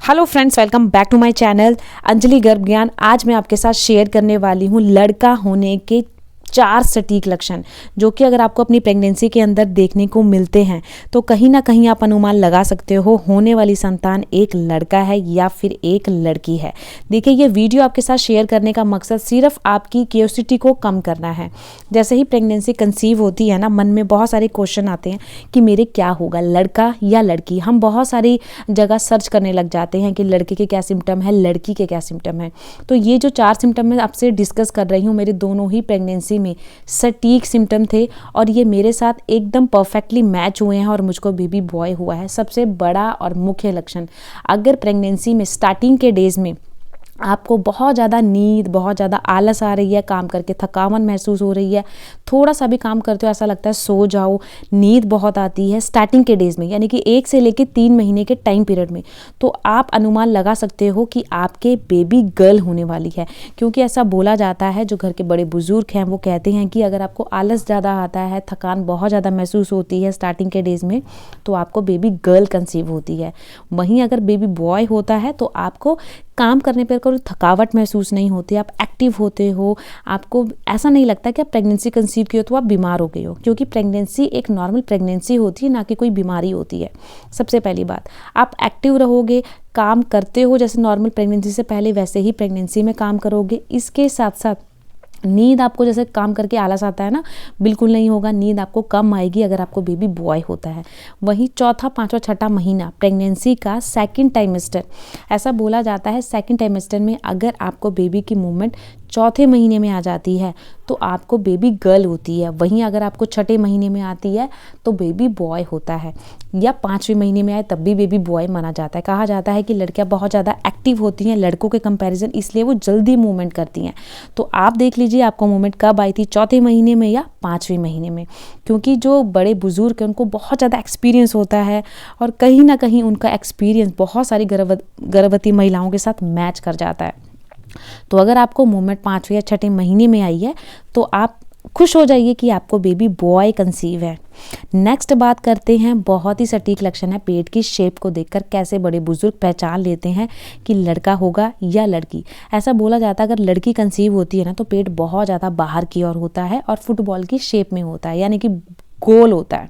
Hello friends, welcome back to my channel Anjali Garbh Gyan. आज मैं आपके साथ शेयर करने वाली हूँ लड़का होने के 4 सटीक लक्षण, जो कि अगर आपको अपनी प्रेगनेंसी के अंदर देखने को मिलते हैं तो कहीं ना कहीं आप अनुमान लगा सकते हो होने वाली संतान एक लड़का है या फिर एक लड़की है। देखिए, ये वीडियो आपके साथ शेयर करने का मकसद सिर्फ आपकी क्यूरियोसिटी को कम करना है। जैसे ही प्रेगनेंसी कंसीव होती है ना, मन में बहुत सारे क्वेश्चन आते हैं कि मेरे क्या होगा, लड़का या लड़की। हम बहुत सारी जगह सर्च करने लग जाते हैं कि लड़के के क्या सिम्टम है, लड़की के क्या सिम्टम है। तो ये जो 4 सिम्टम मैं आपसे डिस्कस कर रही हूँ, मेरे दोनों ही प्रेगनेंसी में सटीक सिम्टम थे और ये मेरे साथ एकदम परफेक्टली मैच हुए हैं और मुझको बेबी बॉय हुआ है। सबसे बड़ा और मुख्य लक्षण, अगर प्रेगनेंसी में स्टार्टिंग के डेज में आपको बहुत ज़्यादा नींद, बहुत ज़्यादा आलस आ रही है, काम करके थकावट महसूस हो रही है, थोड़ा सा भी काम करते हो ऐसा लगता है सो जाओ, नींद बहुत आती है स्टार्टिंग के डेज़ में, यानी कि 1 से लेकर 3 महीने के टाइम पीरियड में, तो आप अनुमान लगा सकते हो कि आपके बेबी गर्ल होने वाली है। क्योंकि ऐसा बोला जाता है, जो घर के बड़े बुजुर्ग हैं वो कहते हैं कि अगर आपको आलस ज़्यादा आता है, थकान बहुत ज़्यादा महसूस होती है स्टार्टिंग के डेज़ में, तो आपको बेबी गर्ल कंसीव होती है। वहीं अगर बेबी बॉय होता है तो आपको काम करने पर कोई थकावट महसूस नहीं होती, आप एक्टिव होते हो, आपको ऐसा नहीं लगता कि आप प्रेगनेंसी कंसीव की हो तो आप बीमार हो गए हो। क्योंकि प्रेगनेंसी एक नॉर्मल प्रेगनेंसी होती है, ना कि कोई बीमारी होती है। सबसे पहली बात, आप एक्टिव रहोगे, काम करते हो जैसे नॉर्मल प्रेगनेंसी से पहले, वैसे ही प्रेगनेंसी में काम करोगे। इसके साथ साथ नींद आपको, जैसे काम करके आलस आता है ना, बिल्कुल नहीं होगा। नींद आपको कम आएगी अगर आपको बेबी बॉय होता है। वहीं चौथा, पांचवा, छठा महीना प्रेगनेंसी का सेकंड टाइमेस्टर, ऐसा बोला जाता है सेकंड टाइमेस्टर में अगर आपको बेबी की मूवमेंट चौथे महीने में आ जाती है तो आपको बेबी गर्ल होती है। वहीं अगर आपको छठे महीने में आती है तो बेबी बॉय होता है, या 5वें महीने में आए तब भी बेबी बॉय माना जाता है। कहा जाता है कि लड़कियां बहुत ज़्यादा एक्टिव होती हैं लड़कों के कंपैरिजन, इसलिए वो जल्दी मूवमेंट करती हैं। तो आप देख लीजिए आपको मूवमेंट कब आई थी, चौथे महीने में या 5वें महीने में। क्योंकि जो बड़े बुजुर्ग हैं उनको बहुत ज़्यादा एक्सपीरियंस होता है और कहीं ना कहीं उनका एक्सपीरियंस बहुत सारी गर्भवती महिलाओं के साथ मैच कर जाता है। तो अगर आपको मूवमेंट 5वें या छठे महीने में आई है तो आप खुश हो जाइए कि आपको बेबी बॉय कंसीव है। नेक्स्ट बात करते हैं, बहुत ही सटीक लक्षण है पेट की शेप को देखकर कैसे बड़े बुजुर्ग पहचान लेते हैं कि लड़का होगा या लड़की। ऐसा बोला जाता है अगर लड़की कंसीव होती है ना तो पेट बहुत ज़्यादा बाहर की ओर होता है और फुटबॉल की शेप में होता है, यानी कि गोल होता है।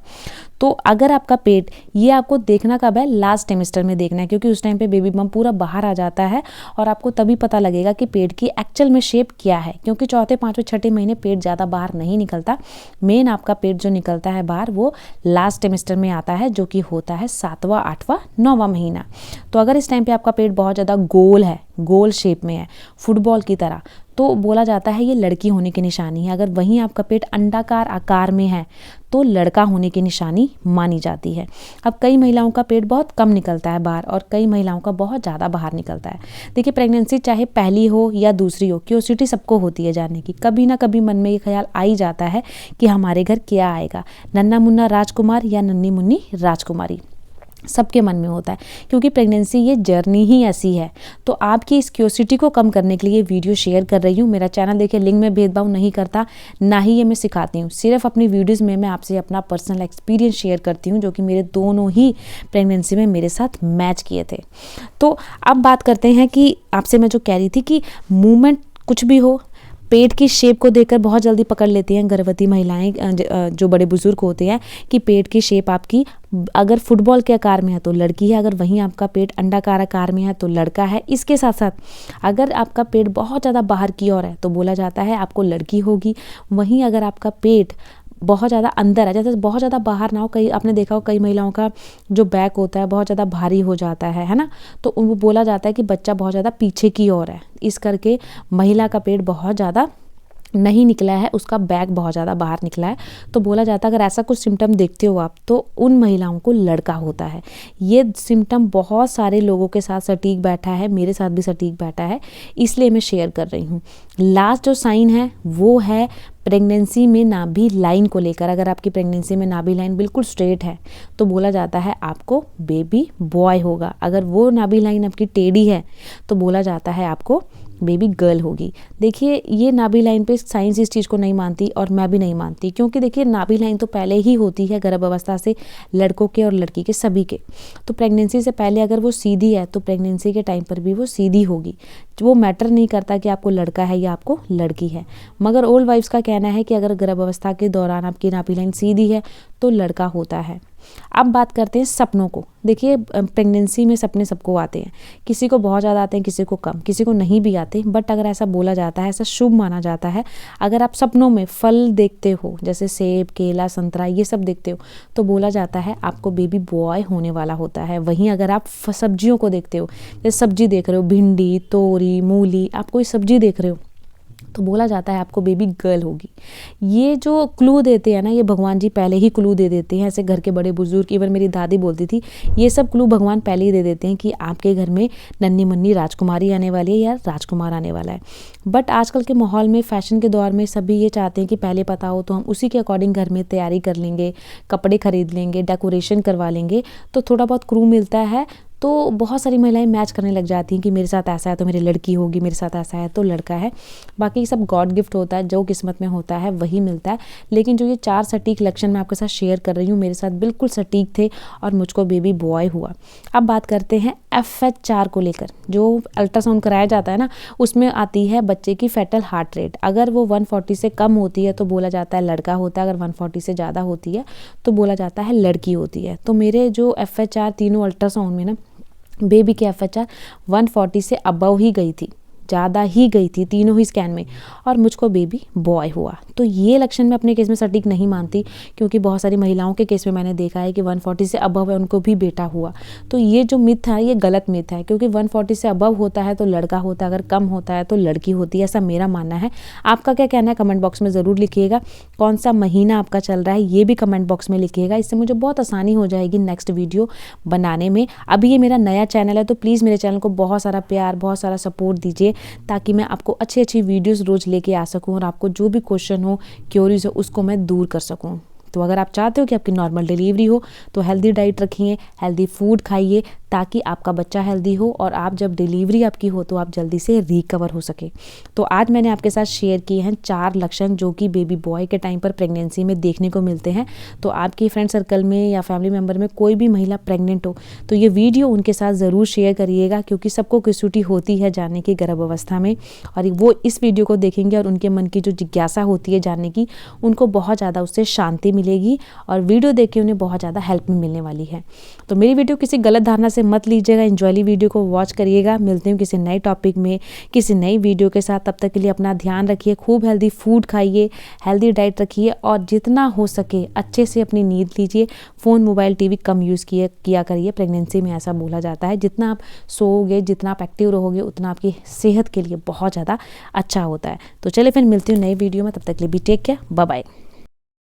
तो अगर आपका पेट, ये आपको देखना कब है, लास्ट ट्राइमेस्टर में देखना है, क्योंकि उस टाइम पे बेबी बम्प पूरा बाहर आ जाता है और आपको तभी पता लगेगा कि पेट की एक्चुअल में शेप क्या है। क्योंकि चौथे, पांचवें, छठे महीने पेट ज़्यादा बाहर नहीं निकलता। मेन आपका पेट जो निकलता है बाहर वो लास्ट ट्राइमेस्टर में आता है, जो कि होता है 7वां, 8वां, 9वां महीना। तो अगर इस टाइम पे आपका पेट बहुत ज़्यादा गोल है, गोल शेप में है, फुटबॉल की तरह, तो बोला जाता है ये लड़की होने की निशानी है। अगर वहीं आपका पेट अंडाकार आकार में है तो लड़का होने की निशानी मानी जाती है। अब कई महिलाओं का पेट बहुत कम निकलता है बाहर और कई महिलाओं का बहुत ज़्यादा बाहर निकलता है। देखिए, प्रेगनेंसी चाहे पहली हो या दूसरी हो, क्यूरियोसिटी सबको होती है जानने की। कभी ना कभी मन में ये ख्याल आ ही जाता है कि हमारे घर क्या आएगा, नन्ना मुन्ना राजकुमार या नन्नी मुन्नी राजकुमारी, सबके मन में होता है। क्योंकि प्रेगनेंसी ये जर्नी ही ऐसी है। तो आपकी इस क्यूरियोसिटी को कम करने के लिए वीडियो शेयर कर रही हूँ। मेरा चैनल देखिए, लिंक में भेदभाव नहीं करता, ना ही ये मैं सिखाती हूँ। सिर्फ अपनी वीडियोज़ में मैं आपसे अपना पर्सनल एक्सपीरियंस शेयर करती हूँ, जो कि मेरे दोनों ही प्रेगनेंसी में मेरे साथ मैच किए थे। तो अब बात करते हैं कि आपसे मैं जो कह रही थी कि मूवमेंट कुछ भी हो, पेट की शेप को देखकर बहुत जल्दी पकड़ लेती हैं गर्भवती महिलाएं, जो बड़े बुजुर्ग होते हैं, कि पेट की शेप आपकी अगर फुटबॉल के आकार में है तो लड़की है, अगर वहीं आपका पेट अंडाकार आकार में है तो लड़का है। इसके साथ साथ अगर आपका पेट बहुत ज़्यादा बाहर की ओर है तो बोला जाता है आपको लड़की होगी। वहीं अगर आपका पेट बहुत ज़्यादा अंदर है, जैसे बहुत ज़्यादा बाहर ना हो, कई आपने देखा हो कई महिलाओं का जो बैक होता है बहुत ज़्यादा भारी हो जाता है ना, तो वो बोला जाता है कि बच्चा बहुत ज़्यादा पीछे की ओर है। इस करके महिला का पेट बहुत ज़्यादा नहीं निकला है, उसका बैक बहुत ज़्यादा बाहर निकला है। तो बोला जाता है अगर ऐसा कुछ सिम्टम देखते हो आप तो उन महिलाओं को लड़का होता है। ये सिम्टम बहुत सारे लोगों के साथ सटीक बैठा है, मेरे साथ भी सटीक बैठा है, इसलिए मैं शेयर कर रही हूँ। लास्ट जो साइन है वो है प्रेगनेंसी में नाभि लाइन को लेकर, अगर आपकी प्रेगनेंसी में नाभि लाइन बिल्कुल स्ट्रेट है तो बोला जाता है आपको बेबी बॉय होगा। अगर वो नाभि लाइन आपकी टेढ़ी है तो बोला जाता है आपको बेबी गर्ल होगी। देखिए ये नाभि लाइन पे साइंस इस चीज़ को नहीं मानती और मैं भी नहीं मानती, क्योंकि देखिए नाभि लाइन तो पहले ही होती है गर्भ अवस्था से लड़कों के और लड़की के सभी के। तो प्रेगनेंसी से पहले अगर वो सीधी है तो प्रेगनेंसी के टाइम पर भी वो सीधी होगी। वो मैटर नहीं करता कि आपको लड़का है या आपको लड़की है। मगर ओल्ड वाइफ्स का कहना है कि अगर गर्भ अवस्था के दौरान आपकी नाभि लाइन सीधी है तो लड़का होता है। अब बात करते हैं सपनों को। देखिए प्रेगनेंसी में सपने सबको आते हैं, किसी को बहुत ज़्यादा आते हैं, किसी को कम, किसी को नहीं भी आते। बट अगर ऐसा बोला जाता है, ऐसा शुभ माना जाता है, अगर आप सपनों में फल देखते हो जैसे सेब, केला, संतरा ये सब देखते हो तो बोला जाता है आपको बेबी बॉय होने वाला होता है। वहीं अगर आप सब्जियों को देखते हो, जैसे सब्जी देख रहे हो, भिंडी, तोरी, मूली, आप कोई सब्जी देख रहे हो तो बोला जाता है आपको बेबी गर्ल होगी। ये जो क्लू देते हैं ना, ये भगवान जी पहले ही क्लू दे देते हैं। ऐसे घर के बड़े बुजुर्ग, इवन मेरी दादी बोलती थी, ये सब क्लू भगवान पहले ही दे देते हैं कि आपके घर में नन्ही मुन्नी राजकुमारी आने वाली है या राजकुमार आने वाला है। बट आजकल के माहौल में, फैशन के दौर में सभी ये चाहते हैं कि पहले पता हो तो हम उसी के अकॉर्डिंग घर में तैयारी कर लेंगे, कपड़े खरीद लेंगे, डेकोरेशन करवा लेंगे, तो थोड़ा बहुत क्लू मिलता है तो बहुत सारी महिलाएं मैच करने लग जाती हैं कि मेरे साथ ऐसा है तो मेरी लड़की होगी, मेरे साथ ऐसा है तो लड़का है। बाकी सब गॉड गिफ्ट होता है, जो किस्मत में होता है वही मिलता है। लेकिन जो ये 4 सटीक लक्षण मैं आपके साथ शेयर कर रही हूँ, मेरे साथ बिल्कुल सटीक थे और मुझको बेबी बॉय हुआ। अब बात करते हैं FH4 को लेकर। जो अल्ट्रासाउंड कराया जाता है ना, उसमें आती है बच्चे की फेटल हार्ट रेट। अगर वो 140 से कम होती है तो बोला जाता है लड़का होता है, अगर 140 से ज़्यादा होती है तो बोला जाता है लड़की होती है। तो मेरे जो FH4 तीनों अल्ट्रासाउंड में ना, बेबी की FH4 140 से अबव ही गई थी, ज़्यादा ही गई थी तीनों ही स्कैन में, और मुझको बेबी बॉय हुआ। तो ये लक्षण मैं अपने केस में सटीक नहीं मानती, क्योंकि बहुत सारी महिलाओं के केस में मैंने देखा है कि 140 से अबव है उनको भी बेटा हुआ। तो ये जो मिथ है ये गलत मिथ है, क्योंकि 140 से अबव होता है तो लड़का होता है, अगर कम होता है तो लड़की होती है, ऐसा मेरा मानना है। आपका क्या कहना है कमेंट बॉक्स में ज़रूर लिखिएगा। कौन सा महीना आपका चल रहा है ये भी कमेंट बॉक्स में लिखिएगा, इससे मुझे बहुत आसानी हो जाएगी नेक्स्ट वीडियो बनाने में। अभी ये मेरा नया चैनल है तो प्लीज़ मेरे चैनल को बहुत सारा प्यार, बहुत सारा सपोर्ट दीजिए, ताकि मैं आपको अच्छी अच्छी वीडियोस रोज़ लेके आ सकूं और आपको जो भी क्वेश्चन हो, क्योरीज हो, उसको मैं दूर कर सकूं। तो अगर आप चाहते हो कि आपकी नॉर्मल डिलीवरी हो तो हेल्दी डाइट रखिए, हेल्दी फूड खाइए, ताकि आपका बच्चा हेल्दी हो और आप जब डिलीवरी आपकी हो तो आप जल्दी से रिकवर हो सके। तो आज मैंने आपके साथ शेयर किए हैं 4 लक्षण जो कि बेबी बॉय के टाइम पर प्रेगनेंसी में देखने को मिलते हैं। तो आपके फ्रेंड सर्कल में या फैमिली मेम्बर में कोई भी महिला प्रेग्नेंट हो तो ये वीडियो उनके साथ ज़रूर शेयर करिएगा, क्योंकि सबको क्यूरियोसिटी होती है जानने की गर्भ अवस्था में, और वो इस वीडियो को देखेंगे और उनके मन की जो जिज्ञासा होती है जानने की, उनको बहुत ज़्यादा उससे शांति मिलेगी और वीडियो देख के उन्हें बहुत ज़्यादा हेल्प मिलने वाली है। तो मेरी वीडियो किसी गलत धारणा से मत लीजिएगा, एंजॉयली वीडियो को वॉच करिएगा। मिलते हैं किसी नए टॉपिक में, किसी नई वीडियो के साथ। तब तक के लिए अपना ध्यान रखिए, खूब हेल्दी फूड खाइए, हेल्दी डाइट रखिए और जितना हो सके अच्छे से अपनी नींद लीजिए। फ़ोन, मोबाइल, टीवी कम यूज़ किया करिए। प्रेगनेंसी में ऐसा बोला जाता है जितना आप सोओगे, जितना आप एक्टिव रहोगे, उतना आपकी सेहत के लिए बहुत ज़्यादा अच्छा होता है। तो चलिए फिर मिलती हूँ नई वीडियो में, तब तक के लिए भी टेक केयर, बाय बाय।